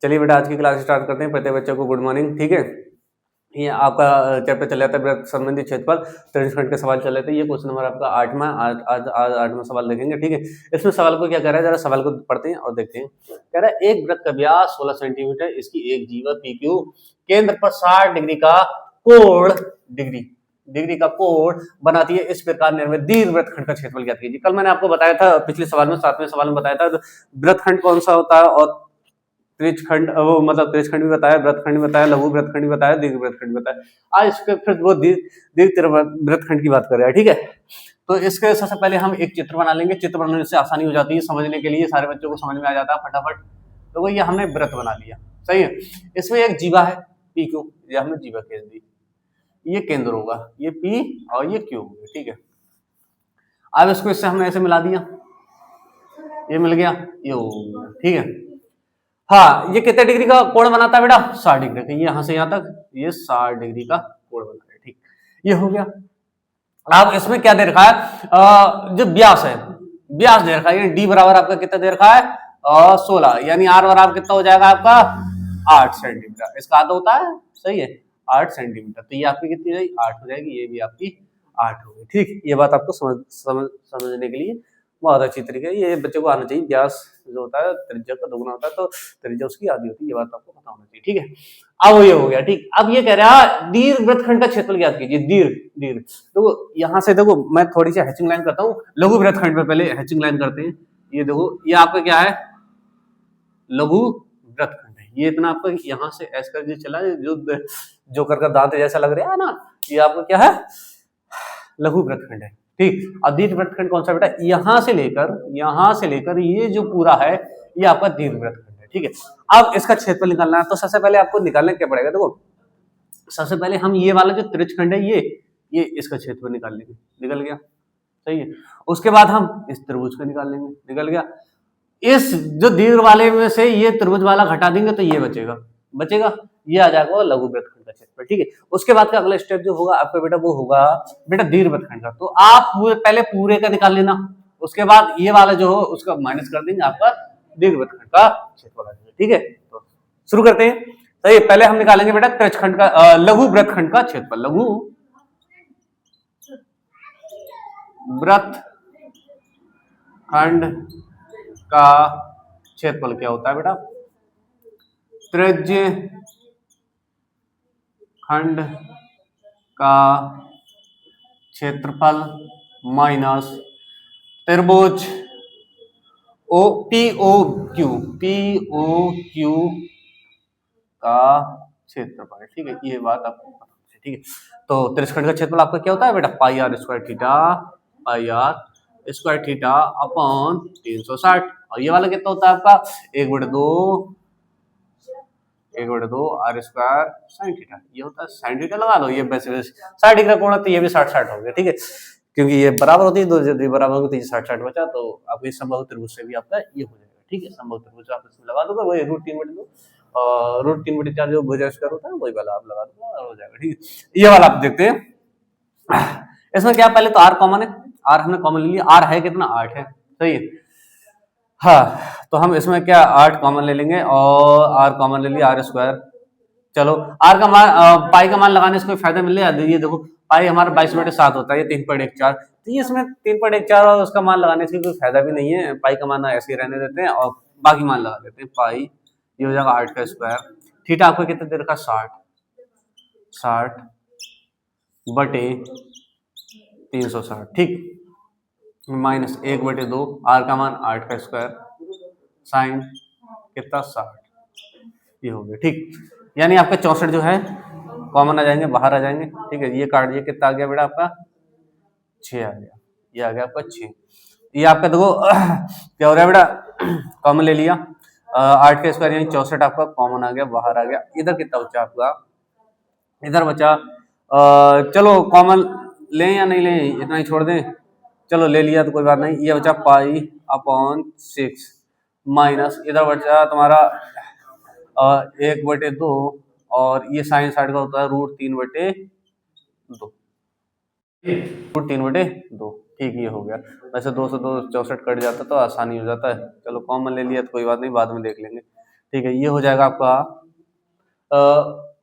चलिए बेटा आज की क्लास स्टार्ट करते हैं। प्रत्येक बच्चों को गुड मॉर्निंग। ठीक है, ये आपका चैप्टर चल जाता है वृत्त संबंधी क्षेत्रफल, 23 के सवाल चल रहे थे। ये क्वेश्चन नंबर आपका 8वां, आज 8वां सवाल देखेंगे। ठीक है, इसमें सवाल को क्या कह रहा है, जरा सवाल को पढ़ते हैं और देखते हैं। कह रहा है एक वृत्त का व्यास 16 सेंटीमीटर, इसकी एक जीवा पी क्यू, केंद्र पर 60 डिग्री का कोण डिग्री का कोण बनाती है, इस प्रकार निर्मित दीर्घवृत्तखंड का क्षेत्रफल ज्ञात कीजिए। कल मैंने आपको बताया था पिछले सवाल में, 7वें सवाल में बताया था वृत्तखंड कौन सा होता है, और त्रिज्यखंड, वो मतलब त्रिज्यखंड भी बताया, वृत्तखंड भी बताया, लघु वृत्तखंड भी बताया, दीर्घ वृत्तखंड भी बताया। आज इसके फिर वो दीर्घ वृत्तखंड की बात कर रहा है। ठीक है, तो इसके सबसे पहले हम एक चित्र बना लेंगे। चित्र बनाने से आसानी हो जाती है समझने के लिए, सारे बच्चों को समझ में आ जाता है फटाफट। तो वो ये हमने वृत्त बना लिया, सही है। इसमें एक जीवा है पी क्यू, ये हमने जीवा खींच दी, ये केंद्र होगा, ये पी और ये क्यू होगा। ठीक है, अब इसको इससे हमने ऐसे मिला दिया, ये मिल गया, ये हो गया। ठीक है, हाँ, ये कितने डिग्री का कोण बनाता है बेटा, 60 डिग्री का। ये यहां से यहां तक ये 60 डिग्री का कोण बनता है। ठीक, ये हो गया। अब इसमें क्या दे रखा है, जो व्यास है, व्यास दे रखा है, डी बराबर आपका कितना दे रखा है, 16, यानी आर बराबर कितना हो जाएगा आपका 8 सेंटीमीटर। इसका आधा होता है, सही है, 8 सेंटीमीटर। तो ये आपकी कितनी जाएगी, 8 हो जाएगी, ये भी आपकी 8 होगी। ठीक, ये बात आपको समझने के लिए बहुत अच्छी तरीके है, ये बच्चों को आना चाहिए। व्यास जो होता है त्रिज्या का दोगुना होता है, तो त्रिज्या उसकी आधी होती है, ये बात आपको पता होना चाहिए। ठीक है, अब ये हो गया। ठीक, अब ये कह रहा है दीर्घ वृत्तखंड का क्षेत्रफल ज्ञात कीजिए। दीर्घ तो यहां से देखो, मैं थोड़ी सी हैचिंग लाइन करता हूँ। लघु वृत्तखंड में पहले हैचिंग लाइन करते हैं। ये देखो, ये आपका क्या है, लघु वृत्तखंड है। ये इतना आपका यहाँ से ऐसा करके चला है, जो जोकर का दांत जैसा लग रहा है ना, ये आपका क्या है, लघु वृत्तखंड है। ठीक, अब दीर्घ वृत्तखंड कौन सा बेटा, यहां से लेकर ये जो पूरा है, ये आपका दीर्घ वृत्तखंड है। ठीक है, अब इसका क्षेत्रफल निकालना है, तो सबसे पहले आपको निकालने क्या पड़ेगा। देखो, सबसे पहले हम ये वाला जो त्रिज्यखंड है, ये इसका क्षेत्रफल निकाल लेंगे, निकल गया, सही है। उसके बाद हम इस त्रिभुज को निकाल लेंगे, निकल गया। इस जो दीर्घ वाले में से ये त्रिभुज वाला घटा देंगे तो ये बचेगा, ये आ जाएगा लघु वृत्तखंड का क्षेत्रफल। ठीक है, उसके बाद का अगला स्टेप जो होगा आपका बेटा, वो होगा बेटा दीर्घ वृत्तखंड का। तो आप पहले पूरे का निकाल लेना, उसके बाद ये वाला जो हो उसका माइनस कर देंगे, आपका दीर्घ वृत्तखंड का क्षेत्रफल आ जाएगा। ठीक है, तो शुरू करते हैं। सही, पहले हम निकालेंगे बेटा त्रिज्यखंड का, लघु वृत्तखंड का क्षेत्रफल। लघु वृत्तखंड का क्षेत्रफल क्या होता है बेटा, त्रिज्य खंड का क्षेत्रफल माइनस त्रिभुज पीओक्यू का क्षेत्रफल। ठीक है, ये बात आपको पता है। ठीक है, तो त्रिज्यखंड का क्षेत्रफल आपका क्या होता है बेटा, पाई आर स्क्वायर थीटा अपॉन 360। और ये वाला कितना होता है आपका, 1/2 आर स्क्वायर साइन थीटा। ये होता है साइन थीटा, लगा लो, ये वैसे 60 डिग्री कोण है, तो ये भी 60 हो गया। ठीक है, क्योंकि ये बराबर होती है, दो यदि बराबर होती है, 60 बचा, तो आपके समबाहु त्रिभुज से भी आपका ये हो जाएगा। ठीक है, समबाहु त्रिभुज आप इसमें लगा दोगे, वही √3/2 और √3/4 जो भुजा स्क्वायर होता है, वही वाला आप लगा दोगे और हो जाएगा। ठीक है, ये वाला आप देखते हैं। इसमें क्या, पहले तो आर कॉमन है, आर हमने कॉमन ले लिया, आर है कितना, 8 है, सही है। हाँ, तो हम इसमें क्या 8 कॉमन ले लेंगे, और आर कॉमन ले लिया, आर स्क्वायर। चलो, आर का मान, पाई का मान लगाने से कोई फायदा मिल रहा है, ये देखो पाई हमारा 22/7 होता है, ये 3.14, तो ये इसमें 3.14 और उसका मान लगाने से कोई फायदा भी नहीं है। पाई का मान ऐसे ही रहने देते हैं और बाकी मान लगा देते हैं। पाई ये हो जाएगा 8 का स्क्वायर, थीटा आपको कितना दे रखा, 60/360। ठीक, माइनस 1/2, आर का मान 8 का स्क्वायर, साइन कितना 60, ये हो गया। ठीक, यानी आपका 64 जो है कॉमन आ जाएंगे, बाहर आ जाएंगे। ठीक है, ये काट दिया, कितना आ गया बेटा आपका, 6 आ गया, ये आ गया आपका 6। ये आपका देखो क्या हो रहा है बेटा, कॉमन ले लिया, 8 का स्क्वायर यानी 64 आपका कॉमन आ गया, बाहर आ गया। इधर कितना बचा आपका, इधर बचा, चलो कॉमन लें या नहीं लें, इतना ही छोड़ दें, चलो ले लिया तो कोई बात नहीं। ये बचा पाई अपॉन 6 माइनस, इधर बचा तुम्हारा 1/2, और ये साइन 60 का होता है √3/2। ठीक, ये हो गया। वैसे 2 से 2 64 कट जाता तो आसानी हो जाता है, चलो कॉमन ले लिया तो कोई बात नहीं, बाद में देख लेंगे। ठीक है, ये हो जाएगा आपका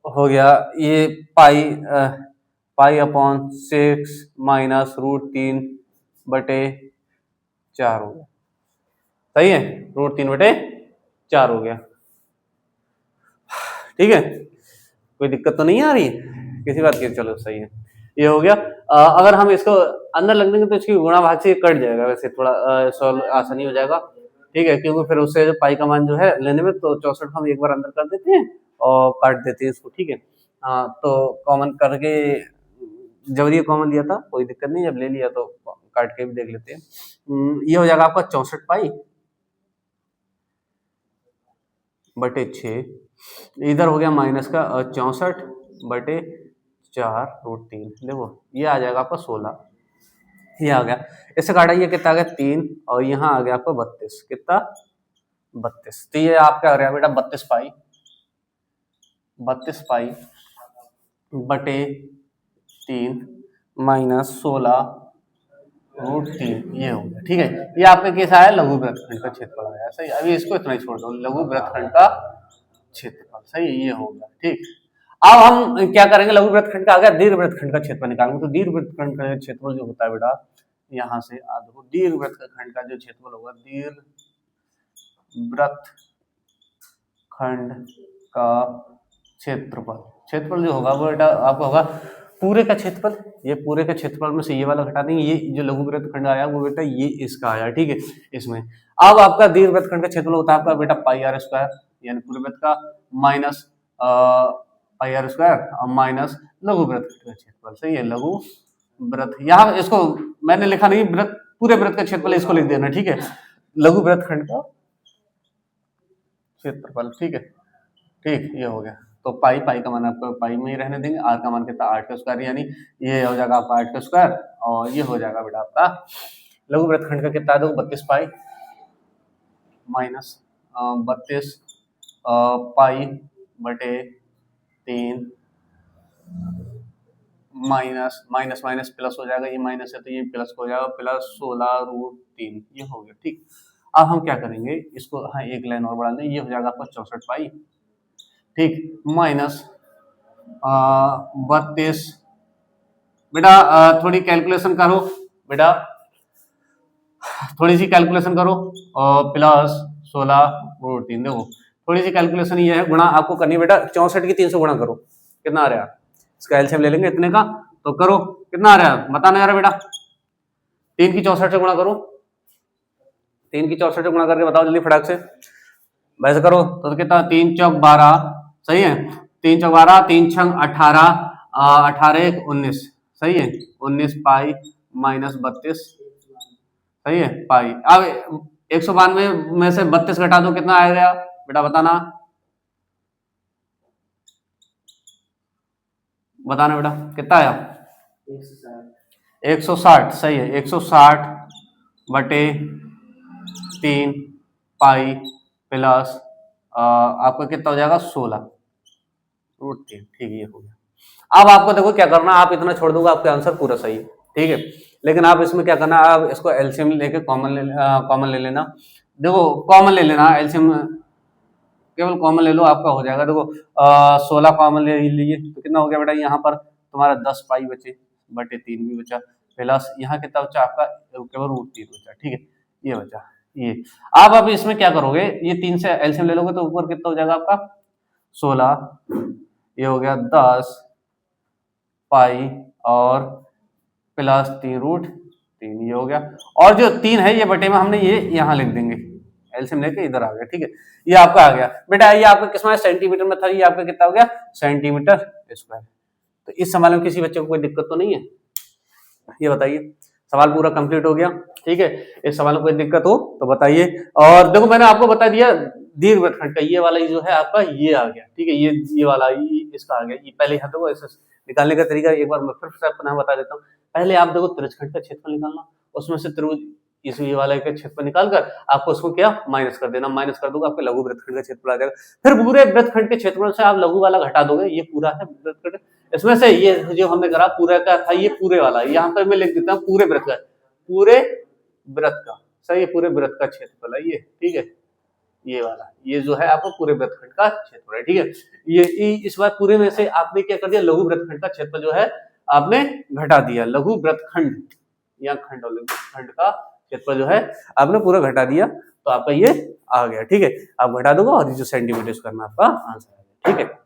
हो गया ये पाई पाई अपॉन 6 माइनस √3 बटे 4 हो गया। सही है, √3/4 हो गया। ठीक है, कोई दिक्कत तो नहीं आ रही किसी बात की? चलो सही है, ये हो गया। अगर हम इसको अंदर लग देंगे तो इसकी गुणा भाग से कट जाएगा, वैसे थोड़ा सॉल्व आसानी हो जाएगा। ठीक है, क्योंकि फिर उससे जो पाई का मान जो है लेने में, तो 64 हम एक बार अंदर कर देते हैं और काट देते हैं इसको। ठीक है, हाँ तो कॉमन करके, जब ये कॉमन लिया था कोई दिक्कत नहीं, जब ले लिया तो काट के भी देख लेते हैं। ये हो जाएगा आपका 64 पाई बटे 6, इधर हो गया माइनस का 64 बटे 4√3। देखो ये आ जाएगा आपका 16, ये आ गया। इससे काटा ये कितना आ गया 3, और यहाँ आ गया आपका 32, कितना 32। तो ये आप क्या कर रहे हैं बेटा 32 पाई बटे 3 माइनस 16√3, ये हो गया। ठीक है, ये आपका केस आया लघु वृत्तखंड का क्षेत्रफल आया। सही, अभी इसको इतना ही छोड़ दो, लघु वृत्तखंड का क्षेत्रफल। सही, ये हो गया। ठीक, अब हम क्या करेंगे, लघु वृत्तखंड का आ गया, दीर्घ वृत्तखंड का क्षेत्रफल निकालेंगे। तो दीर्घ वृत्तखंड का क्षेत्रफल जो होता है बेटा, यहाँ से देखो दीर्घ वृत्तखंड का जो क्षेत्रफल होगा, दीर्घ वृत्तखंड का क्षेत्रफल जो होगा वो बेटा आपका होगा पूरे का क्षेत्रफल। ये पूरे का क्षेत्रफल में से ये वाला घटा देंगे, ये जो लघु वृत्तखंड आया वो बेटा ये इसका आया। ठीक है, इसमें अब आपका दीर्घ वृत्तखंड का क्षेत्रफल होता है आपका बेटा πr², यानी पूरे वृत्त का, माइनस πr² और माइनस लघु वृत्तखंड का क्षेत्रफल। सही है, लघु वृत्त, यहाँ इसको मैंने लिखा नहीं, वृत्त पूरे वृत्त का क्षेत्रफल इसको लिख देना। ठीक है, लघु वृत्तखंड का क्षेत्रफल। ठीक है, ठीक, ये हो गया। तो पाई का मान आपको पाई में ही रहने देंगे, आर का मान कितना 8², यानी ये हो जाएगा आपका 8², और ये हो जाएगा बेटा आपका लघु वृत्तखंड का कितना है, 32 पाई माइनस 32 पाई बटे 3 माइनस माइनस प्लस हो जाएगा, ये माइनस है तो ये प्लस हो जाएगा, प्लस 16√3, ये हो गया। ठीक, अब हम क्या करेंगे इसको, हाँ एक लाइन और बढ़ा दें, ये हो जाएगा आपका 64 पाई, ठीक, माइनस 32। बेटा थोड़ी कैलकुलेशन करो बेटा, थोड़ी सी कैलकुलेशन करो, और प्लस 16√3। देखो थोड़ी सी कैलकुलेशन ये है, गुणा आपको करनी है बेटा, 64 की 3 से गुणा करो, कितना आ रहा है, इसका एलसीएम ले लेंगे इतने का, तो करो कितना आ रहा है बताना यार बेटा। 3 की 64 से गुणा करो, 3 की 64 से गुणा करके बताओ जल्दी फटाक से, वैसे करो तो कितना, 3 चौक 12, सही है, 3 चौक 12, 3 छंग 18, 18 19, सही है, 19 पाई माइनस 32, सही है पाई। अब 192 में से 32 घटा दो, कितना आएगा बेटा बताना, बताना बेटा कितना आया, 160, सही है, 160 बटे 3 पाई प्लस आपका कितना हो जाएगा 16√3। ठीक है, ये हो गया। अब आपको देखो क्या करना, आप इतना छोड़ दोगे आपका आंसर पूरा सही है। ठीक है, लेकिन आप इसमें क्या करना, आप इसको एलसीएम लेके कॉमन ले लेना। देखो कॉमन ले लेना, एलसीएम केवल कॉमन ले लो, आपका हो जाएगा। देखो 16 कॉमन ले लीजिए तो कितना हो गया बेटा, यहाँ पर तुम्हारा 10 पाई बचे बटे 3 भी बचा, प्लस यहाँ कितना बचा आपका केवल √3 बचा। ठीक है, ये बचा ये। अब इसमें क्या करोगे, ये 3 से एलसीएम ले लोगे तो ऊपर कितना हो जाएगा आपका 16, ये हो गया 10 पाई और प्लस 3√3, ये हो गया। और जो 3 है ये बटे में हमने ये यहाँ लिख देंगे, एलसीएम लेके इधर आ गया। ठीक है, ये आपका आ गया बेटा, ये आपका किसमें सेंटीमीटर में था, ये आपका कितना हो गया सेंटीमीटर स्क्वायर। तो इस सवाल में किसी बच्चे को कोई दिक्कत तो नहीं है, ये बताइए। सवाल पूरा कंप्लीट हो गया। ठीक है, इस सवाल में कोई दिक्कत हो तो बताइए। और देखो मैंने आपको बता दिया दीर्घ वृत्तखंड का ये वाला जो है आपका ये आ गया। ठीक है, ये वाला इसका आ गया, ये पहले यहाँ देखो ऐसे निकालने का तरीका एक बार मैं फिर से अपना बता देता हूँ। पहले आप देखो त्रिज्यखंड का क्षेत्रफल निकालना, उसमें से त्रिभुज इस ये वाला का क्षेत्रफल निकालकर आपको उसको क्या माइनस कर देना, माइनस कर दोगे आपके लघु वृत्तखंड का क्षेत्रफल आ जाएगा। फिर पूरे वृत्तखंड के क्षेत्रफल से आप लघु वाला घटा दोगे, ये पूरा है वृत्तखंड, इसमें से ये जो हमने करा पूरा का था ये पूरे वाला, यहाँ पर मैं लिख देता हूँ पूरे वृत्त का, पूरे वृत्त का, सही है, पूरे वृत्त का क्षेत्रफल है ये। ठीक है, ये वाला, ये जो है आपको पूरे वृत्तखंड का क्षेत्रफल है, ठीक है। ये इस बार पूरे में से आपने क्या कर दिया, लघु वृत्तखंड का क्षेत्रफल जो है आपने घटा दिया, लघु वृत्तखंड या खंड खंड का क्षेत्रफल जो है आपने पूरा घटा दिया, तो आपका ये आ गया, ठीक है। आप घटा दोगे और ये जो सेंटीमीटर करना आपका आंसर आ गया, ठीक है।